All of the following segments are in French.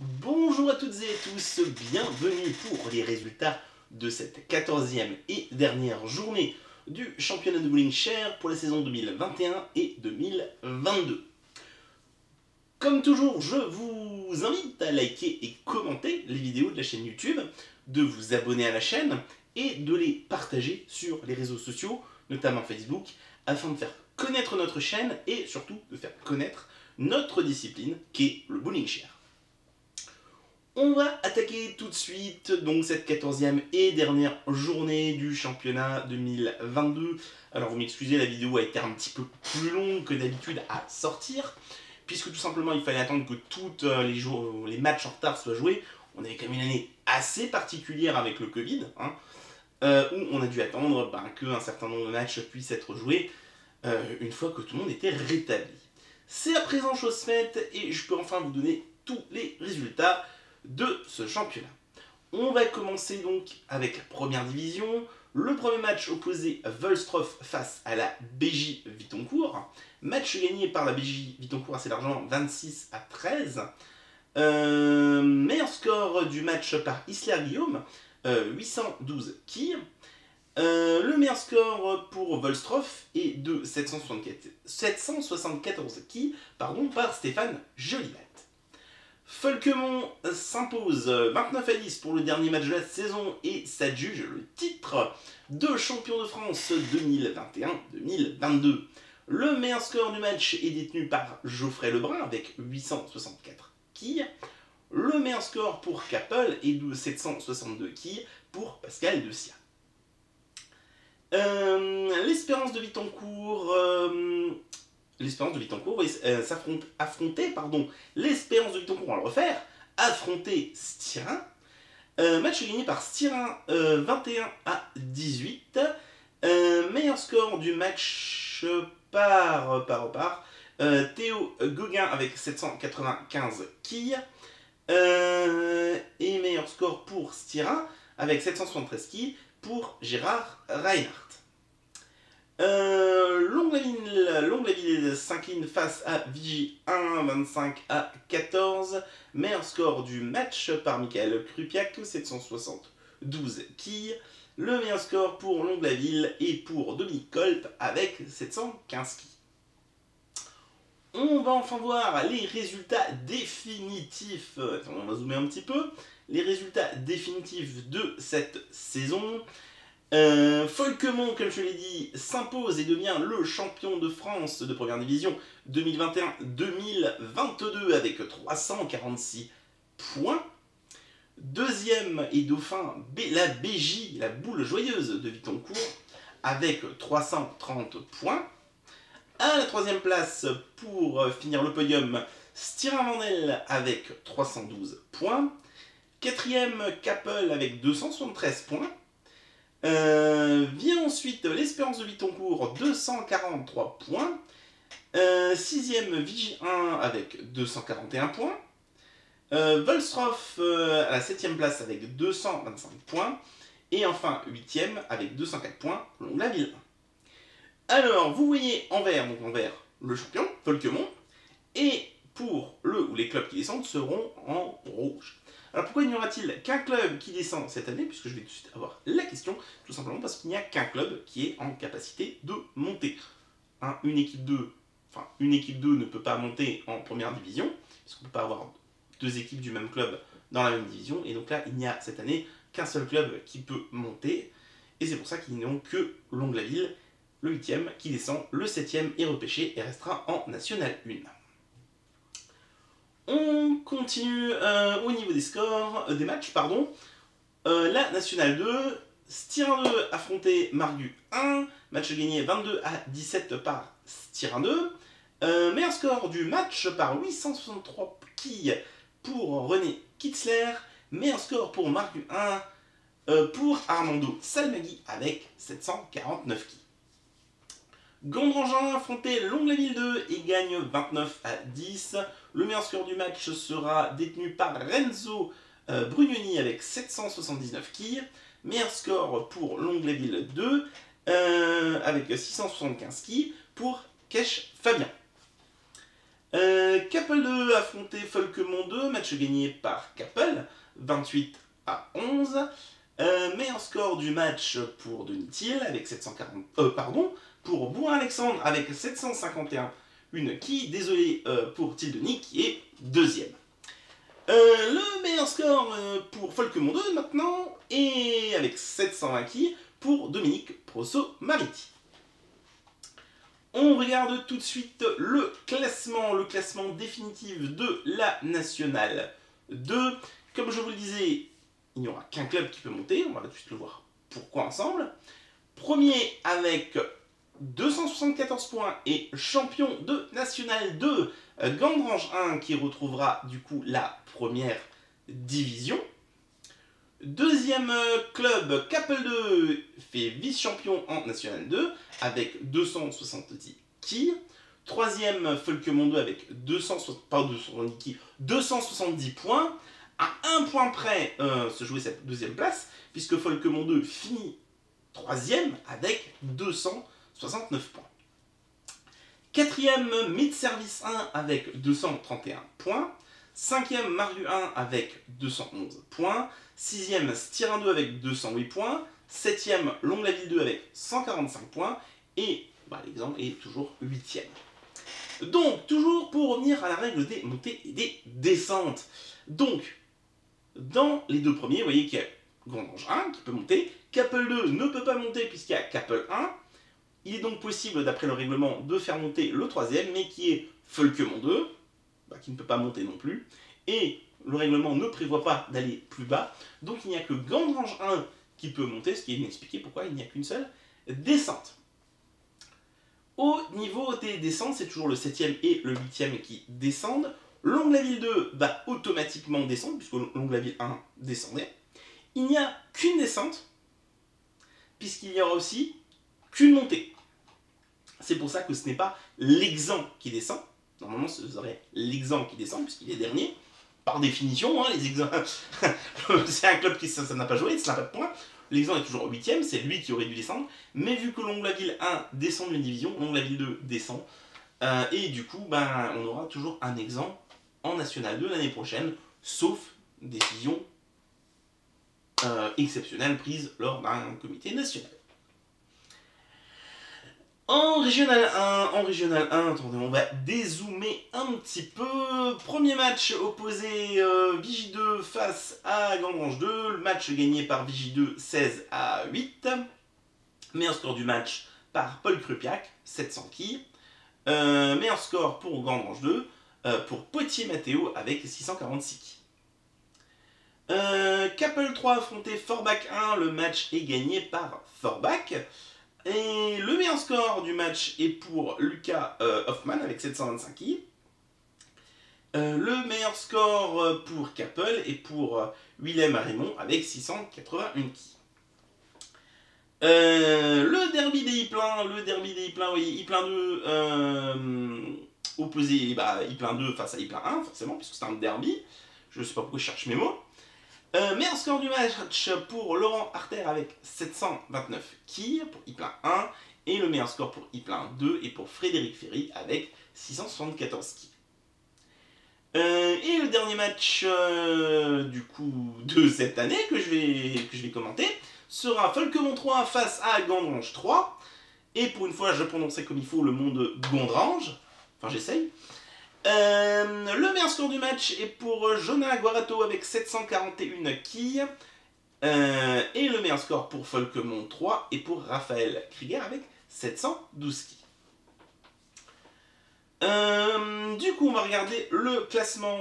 Bonjour à toutes et à tous, bienvenue pour les résultats de cette 14e et dernière journée du championnat de bowling share pour la saison 2021 et 2022. Comme toujours, je vous invite à liker et commenter les vidéos de la chaîne YouTube, de vous abonner à la chaîne et de les partager sur les réseaux sociaux, notamment Facebook, afin de faire connaître notre chaîne et surtout de faire connaître notre discipline qui est le bowling share. On va attaquer tout de suite donc cette 14e et dernière journée du championnat 2022. Alors vous m'excusez, la vidéo a été un petit peu plus longue que d'habitude à sortir, puisque tout simplement il fallait attendre que tous les matchs en retard soient joués. On avait quand même une année assez particulière avec le Covid, où on a dû attendre qu'un certain nombre de matchs puissent être joués une fois que tout le monde était rétabli. C'est à présent chose faite et je peux enfin vous donner tous les résultats de ce championnat. On va commencer donc avec la première division. Le premier match opposait Volstroff face à la BJ Vitoncourt. Match gagné par la BJ Vitoncourt assez largement, 26-13. Meilleur score du match par Isler Guillaume, 812 quilles. Le meilleur score pour Volstroff est de 774 quilles par Stéphane Jolivet. Folquemont s'impose 29-10 pour le dernier match de la saison et s'adjuge le titre de champion de France 2021-2022. Le meilleur score du match est détenu par Geoffrey Lebrun avec 864 quilles. Le meilleur score pour Capel est de 762 quilles pour Pascal Decia. L'Espérance de Vitoncourt affronter l'Espérance de Vitoncourt, on va le refaire, affronter Styrin. Match gagné par Styrin 21-18. Meilleur score du match par Théo Gauguin avec 795 quilles. Et meilleur score pour Styrin avec 773 quilles pour Gérard Reinhardt. Longlaville s'incline face à Vigy 1, 25-14. Meilleur score du match par Michael Krupiak, 772 quilles. Le meilleur score pour Longlaville et pour Dominique Kolp avec 715 quilles. On va enfin voir les résultats définitifs. On va zoomer un petit peu. Les résultats définitifs de cette saison. Folquemont, comme je l'ai dit, s'impose et devient le champion de France de première division 2021-2022 avec 346 points. Deuxième et dauphin, la BJ, la boule joyeuse de Vitoncourt, avec 330 points. À la troisième place, pour finir le podium, Styrin-Vandel avec 312 points. Quatrième, Capel avec 273 points. Vient ensuite l'Espérance de Vitoncourt, 243 points. Sixième, Vigy 1 avec 241 points. Volstroff à la 7ème place avec 225 points. Et enfin, 8ème avec 204 points, Longlaville. Alors, vous voyez en vert, donc en vert, le champion, Folquemont. Et pour le ou les clubs qui descendent seront en rouge. Alors pourquoi il n'y aura-t-il qu'un club qui descend cette année? Puisque je vais tout de suite avoir la question. Tout simplement parce qu'il n'y a qu'un club qui est en capacité de monter. Une équipe 2 ne peut pas monter en première division, puisqu'on ne peut pas avoir deux équipes du même club dans la même division. Et donc là, il n'y a cette année qu'un seul club qui peut monter. Et c'est pour ça qu'ils n'ont que Longlaville, le 8ème, qui descend, le 7ème est repêché et restera en National 1. On continue au niveau des scores, des matchs. La Nationale 2, Styrin 2 affronté Margu 1, match gagné 22-17 par Styrin 2. Meilleur score du match par 863 quilles pour René Kitzler. Meilleur score pour Margu 1 pour Armando Salmagui avec 749 quilles. Gondrangin affrontait Longlaville 2 et gagne 29-10. Le meilleur score du match sera détenu par Renzo Brugnoni avec 779 quilles. Meilleur score pour Longlaville 2 avec 675 quilles pour Kesh Fabien. Capel 2 affrontait Folkemont 2, match gagné par Capel, 28-11. Meilleur score du match pour Denis-Thiel avec 740. Pour Bourg-Alexandre avec 751. Une qui, désolé pour Thiel-Denis, qui est deuxième. Le meilleur score pour Folkemont 2 maintenant, et avec 720 qui pour Dominique Prosso-Mariti. On regarde tout de suite le classement définitif de la Nationale 2. Comme je vous le disais, il n'y aura qu'un club qui peut monter, on va tout de suite le voir pourquoi ensemble. Premier avec 274 points et champion de National 2, Gandrange 1 qui retrouvera du coup la première division. Deuxième club, Capel 2 fait vice-champion en National 2 avec 270 quilles. Troisième, Folkemont 2 avec 270 points. À un point près se jouait cette deuxième place, puisque Folkemont 2 finit troisième avec 269 points. Quatrième, Mid Service 1 avec 231 points. Cinquième, Mariu 1 avec 211 points. Sixième, Styrin 2 avec 208 points. Septième, Longue-la-Ville 2 avec 145 points. Et l'exemple est toujours huitième. Donc, toujours pour revenir à la règle des montées et des descentes. Donc, dans les deux premiers, vous voyez qu'il y a Grandange 1 qui peut monter. Capel 2 ne peut pas monter puisqu'il y a Capel 1. Il est donc possible, d'après le règlement, de faire monter le troisième, mais qui est Folkemont 2, qui ne peut pas monter non plus. Et le règlement ne prévoit pas d'aller plus bas. Donc il n'y a que Gandrange 1 qui peut monter, ce qui est inexpliqué pourquoi il n'y a qu'une seule descente. Au niveau des descentes, c'est toujours le 7e et le 8e qui descendent. Longue-la-Ville 2 va automatiquement descendre, puisque Longue-la-Ville 1 descendait. Il n'y a qu'une descente, puisqu'il n'y aura aussi qu'une montée. C'est pour ça que ce n'est pas l'exempt qui descend. Normalement, ce serait l'exempt qui descend, puisqu'il est dernier. Par définition, les exempts... c'est un club qui ça n'a pas joué, ça n'a pas de points. L'exempt est toujours 8e, c'est lui qui aurait dû descendre. Mais vu que Longue-la-Ville 1 descend d'une division, Longue-la-Ville 2 descend. Et du coup, on aura toujours un exempt en National 2 l'année prochaine, sauf décision exceptionnelle prise lors d'un comité national. En Régional 1, attendez, on va dézoomer un petit peu. Premier match opposé Vigie 2 face à Gandrange 2. Le match gagné par Vigie 2 16-8. Meilleur score du match par Paul Krupiak, 700 quilles. Meilleur score pour Gandrange 2, pour Potier Mathéo avec 646 quilles. Capel 3 affronté Forbach 1. Le match est gagné par Forbach. Et le meilleur score du match est pour Lucas Hoffman avec 725 quilles. Le meilleur score pour Capel est pour Willem Raymond avec 681 quilles. Le derby des Ypelin, oui, Ypelin 2 opposé Ypelin 2 face à Ypelin 1, forcément, puisque c'est un derby. Je ne sais pas pourquoi je cherche mes mots. Meilleur score du match pour Laurent Arter avec 729 quilles pour Ypelin 1. Et le meilleur score pour Ypelin 2 et pour Frédéric Ferry avec 674 quilles. Et le dernier match du coup de cette année que je vais commenter sera Folkemont 3 face à Gandrange 3. Et pour une fois, je prononçais comme il faut le nom de Gondrange. Enfin, j'essaye. Le meilleur score du match est pour Jonah Guarato avec 741 quilles. Et le meilleur score pour Folkemont 3 est pour Raphaël Krieger avec 712 quilles. Du coup, on va regarder le classement.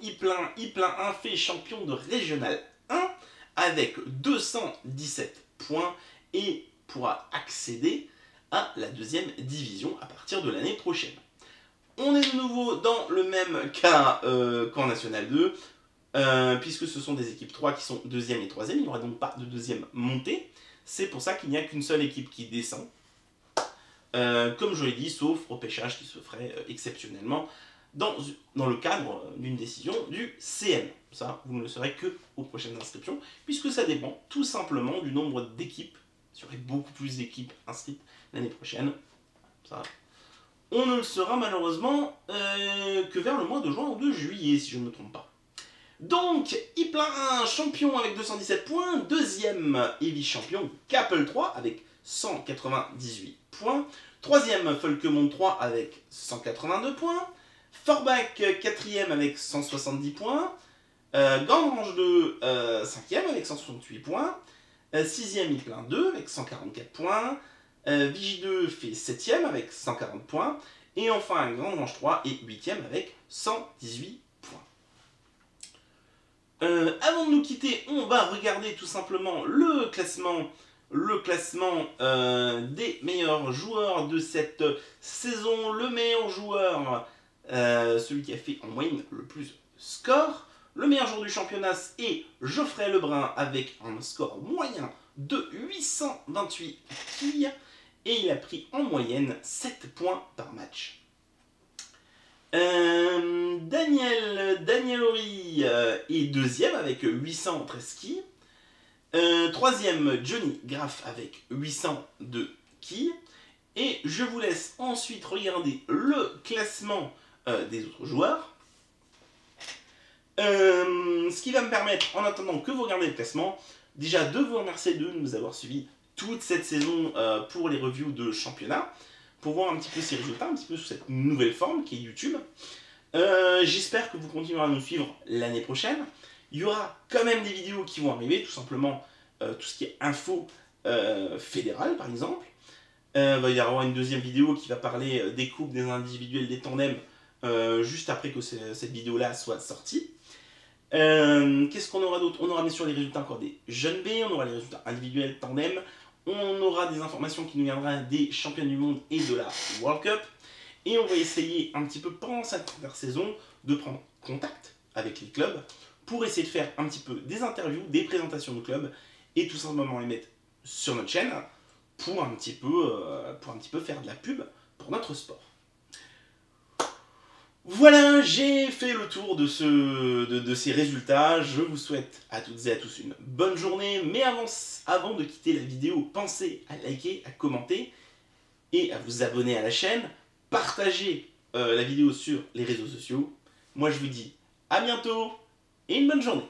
Ypelin 1 fait champion de Régional 1 avec 217 points et pourra accéder à la deuxième division à partir de l'année prochaine. On est de nouveau dans le même cas qu'en National 2, puisque ce sont des équipes 3 qui sont deuxième et troisième. Il n'y aura donc pas de deuxième montée. C'est pour ça qu'il n'y a qu'une seule équipe qui descend. Comme je l'ai dit, sauf repêchage qui se ferait exceptionnellement dans le cadre d'une décision du CN. Ça, vous ne le saurez que aux prochaines inscriptions, puisque ça dépend tout simplement du nombre d'équipes. Il y aurait beaucoup plus d'équipes inscrites l'année prochaine. Ça, on ne le sera malheureusement que vers le mois de juin ou de juillet, si je ne me trompe pas. Donc, Iplin 1, champion avec 217 points. Deuxième et vice-champion, Capel 3 avec 198 points. Troisième, Folkemond 3 avec 182 points. Forbach, quatrième avec 170 points. Gandrange 2, cinquième avec 168 points. Sixième, Iplin 2 avec 144 points. Vigie 2 fait septième avec 140 points. Et enfin, Gandrange 3 est huitième avec 118 points. Avant de nous quitter, on va regarder tout simplement le classement des meilleurs joueurs de cette saison. Le meilleur joueur, celui qui a fait en moyenne le plus score. Le meilleur joueur du championnat est Geoffrey Lebrun avec un score moyen de 828 quilles. Et il a pris en moyenne 7 points par match. Daniel Horry est deuxième avec 813 quilles. Troisième, Johnny Graff avec 802 quilles. Et je vous laisse ensuite regarder le classement des autres joueurs. Ce qui va me permettre, en attendant que vous regardez le classement, déjà de vous remercier de nous avoir suivis toute cette saison pour les reviews de championnat, pour voir un petit peu ces résultats, un petit peu sous cette nouvelle forme qui est YouTube. J'espère que vous continuerez à nous suivre l'année prochaine. Il y aura quand même des vidéos qui vont arriver, tout simplement tout ce qui est info fédérale par exemple. Il va y avoir une deuxième vidéo qui va parler des coupes, des individuels, des tandems, juste après que cette vidéo-là soit sortie. Qu'est-ce qu'on aura d'autre? On aura bien sûr les résultats encore des jeunes B, on aura les résultats individuels, tandem, on aura des informations qui nous viendront des champions du monde et de la World Cup. Et on va essayer un petit peu pendant cette intersaison de prendre contact avec les clubs pour essayer de faire un petit peu des interviews, des présentations de clubs et tout simplement les mettre sur notre chaîne pour un petit peu faire de la pub pour notre sport. Voilà, j'ai fait le tour de ces résultats. Je vous souhaite à toutes et à tous une bonne journée. Mais avant de quitter la vidéo, pensez à liker, à commenter et à vous abonner à la chaîne. Partagez la vidéo sur les réseaux sociaux. Moi, je vous dis à bientôt et une bonne journée.